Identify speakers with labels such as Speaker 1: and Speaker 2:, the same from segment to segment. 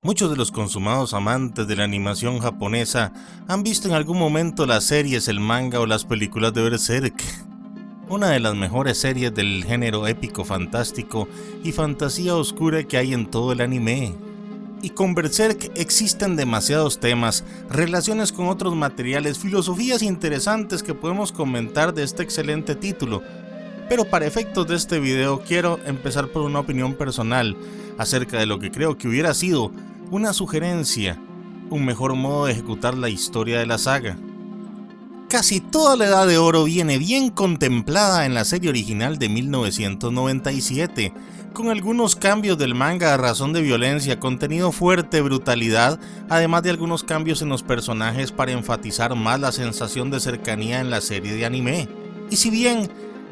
Speaker 1: Muchos de los consumados amantes de la animación japonesa han visto en algún momento las series, el manga o las películas de Berserk, una de las mejores series del género épico fantástico y fantasía oscura que hay en todo el anime. Y con Berserk existen demasiados temas, relaciones con otros materiales, filosofías interesantes que podemos comentar de este excelente título. Pero para efectos de este video quiero empezar por una opinión personal acerca de lo que creo que hubiera sido una sugerencia, un mejor modo de ejecutar la historia de la saga. Casi toda la Edad de Oro viene bien contemplada en la serie original de 1997, con algunos cambios del manga a razón de violencia, contenido fuerte, brutalidad, además de algunos cambios en los personajes para enfatizar más la sensación de cercanía en la serie de anime. Y si bien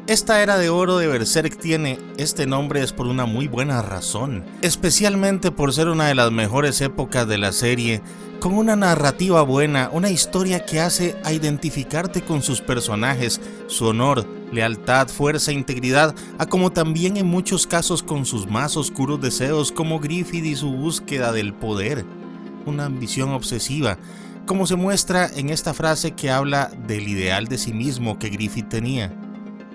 Speaker 1: esta era de oro de Berserk tiene este nombre es por una muy buena razón, especialmente por ser una de las mejores épocas de la serie, con una narrativa buena, una historia que hace a identificarte con sus personajes, su honor, lealtad, fuerza, integridad, a como también en muchos casos con sus más oscuros deseos como Griffith y su búsqueda del poder, una ambición obsesiva, como se muestra en esta frase que habla del ideal de sí mismo que Griffith tenía.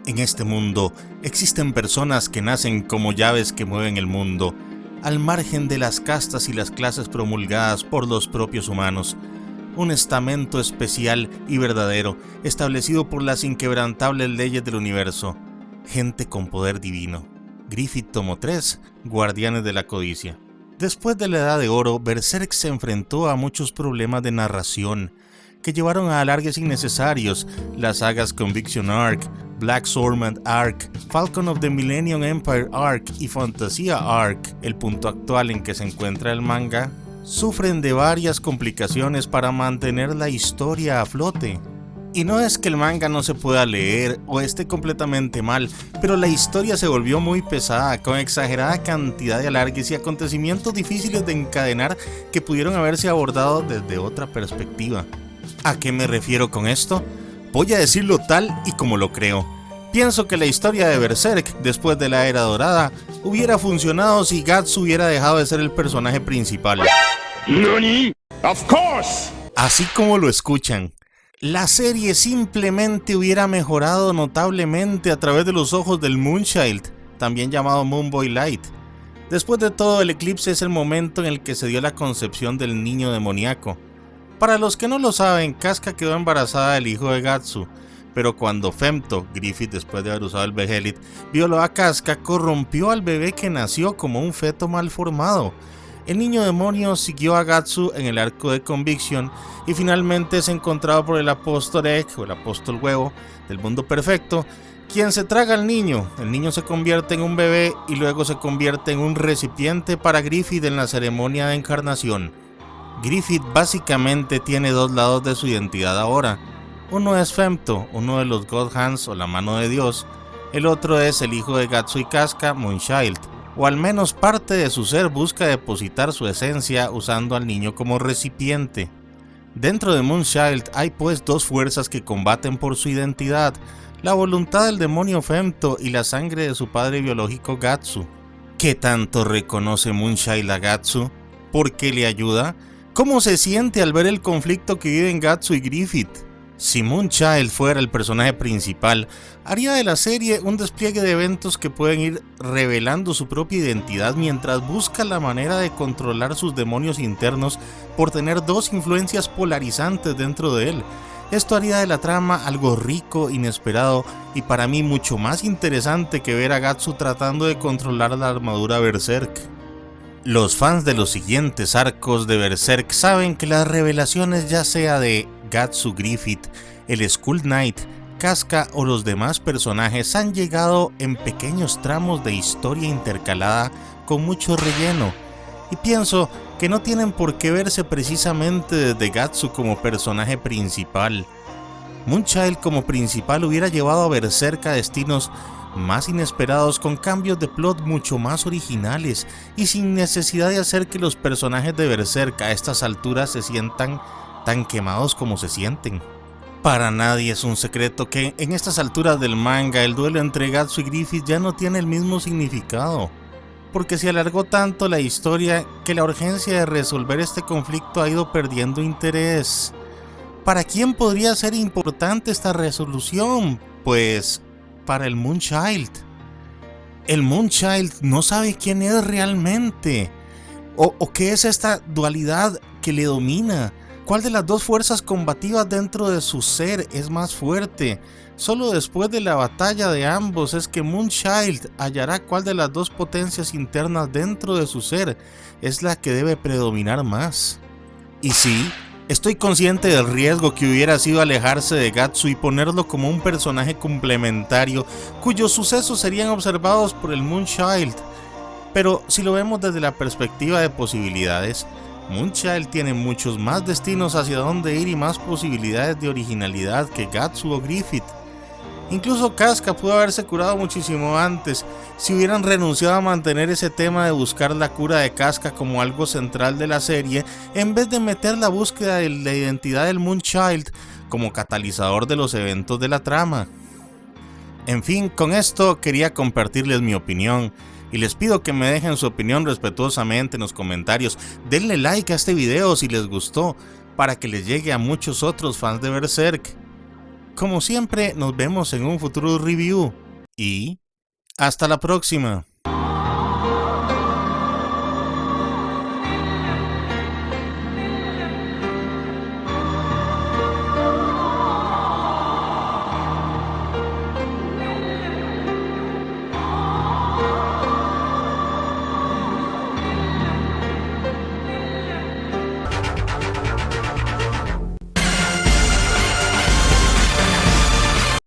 Speaker 1: En este mundo existen personas que nacen como llaves que mueven el mundo, al margen de las castas y las clases promulgadas por los propios humanos. Un estamento especial y verdadero, establecido por las inquebrantables leyes del universo. Gente con poder divino. Griffith tomo 3, Guardianes de la Codicia. Después de la Edad de Oro, Berserk se enfrentó a muchos problemas de narración, que llevaron a alargues innecesarios, las sagas Conviction Arc, Black Swordman Arc, Falcon of the Millennium Empire Arc y Fantasía Arc, el punto actual en que se encuentra el manga, sufren de varias complicaciones para mantener la historia a flote. Y no es que el manga no se pueda leer o esté completamente mal, pero la historia se volvió muy pesada, con exagerada cantidad de alargues y acontecimientos difíciles de encadenar que pudieron haberse abordado desde otra perspectiva. ¿A qué me refiero con esto? Voy a decirlo tal y como lo creo. Pienso que la historia de Berserk, después de la Era Dorada, hubiera funcionado si Guts hubiera dejado de ser el personaje principal.
Speaker 2: ¿Nani? Of course.
Speaker 1: Así como lo escuchan, la serie simplemente hubiera mejorado notablemente a través de los ojos del Moonchild, también llamado Moonboy Light. Después de todo, el eclipse es el momento en el que se dio la concepción del niño demoníaco. Para los que no lo saben, Casca quedó embarazada del hijo de Gatsu, pero cuando Femto, Griffith después de haber usado el Behelit, violó a Casca, corrompió al bebé que nació como un feto mal formado. El niño demonio siguió a Gatsu en el arco de Conviction y finalmente es encontrado por el Apóstol Egg, o el Apóstol Huevo, del mundo perfecto, quien se traga al niño. El niño se convierte en un bebé y luego se convierte en un recipiente para Griffith en la ceremonia de encarnación. Griffith básicamente tiene dos lados de su identidad ahora. Uno es Femto, uno de los God Hands o la mano de Dios. El otro es el hijo de Gatsu y Casca, Moonchild. O al menos parte de su ser busca depositar su esencia usando al niño como recipiente. Dentro de Moonchild hay pues dos fuerzas que combaten por su identidad. La voluntad del demonio Femto y la sangre de su padre biológico Gatsu. ¿Qué tanto reconoce Moonchild a Gatsu? ¿Por qué le ayuda? ¿Cómo se siente al ver el conflicto que viven Gatsu y Griffith? Si Moonchild fuera el personaje principal, haría de la serie un despliegue de eventos que pueden ir revelando su propia identidad mientras busca la manera de controlar sus demonios internos por tener dos influencias polarizantes dentro de él. Esto haría de la trama algo rico, inesperado y para mí mucho más interesante que ver a Gatsu tratando de controlar la armadura Berserk. Los fans de los siguientes arcos de Berserk saben que las revelaciones, ya sea de Gatsu, Griffith, el Skull Knight, Casca o los demás personajes, han llegado en pequeños tramos de historia intercalada con mucho relleno, y pienso que no tienen por qué verse precisamente desde Gatsu como personaje principal. Moonchild como principal hubiera llevado a Berserk a destinos más inesperados, con cambios de plot mucho más originales y sin necesidad de hacer que los personajes de Berserk a estas alturas se sientan tan quemados como se sienten. Para nadie es un secreto que en estas alturas del manga el duelo entre Gatsu y Griffith ya no tiene el mismo significado. porque se alargó tanto la historia que la urgencia de resolver este conflicto ha ido perdiendo interés. ¿Para quién podría ser importante esta resolución? Pues para el Moonchild. El Moonchild no sabe quién es realmente. ¿O qué es esta dualidad que le domina? ¿Cuál de las dos fuerzas combativas dentro de su ser es más fuerte? Solo después de la batalla de ambos es que Moonchild hallará cuál de las dos potencias internas dentro de su ser es la que debe predominar más. Y sí, estoy consciente del riesgo que hubiera sido alejarse de Gatsu y ponerlo como un personaje complementario cuyos sucesos serían observados por el Moonchild. Pero si lo vemos desde la perspectiva de posibilidades, Moonchild tiene muchos más destinos hacia dónde ir y más posibilidades de originalidad que Gatsu o Griffith. Incluso Casca pudo haberse curado muchísimo antes si hubieran renunciado a mantener ese tema de buscar la cura de Casca como algo central de la serie, en vez de meter la búsqueda de la identidad del Moonchild como catalizador de los eventos de la trama. En fin, con esto quería compartirles mi opinión y les pido que me dejen su opinión respetuosamente en los comentarios. Denle like a este video si les gustó para que les llegue a muchos otros fans de Berserk. Como siempre, nos vemos en un futuro review y hasta la próxima.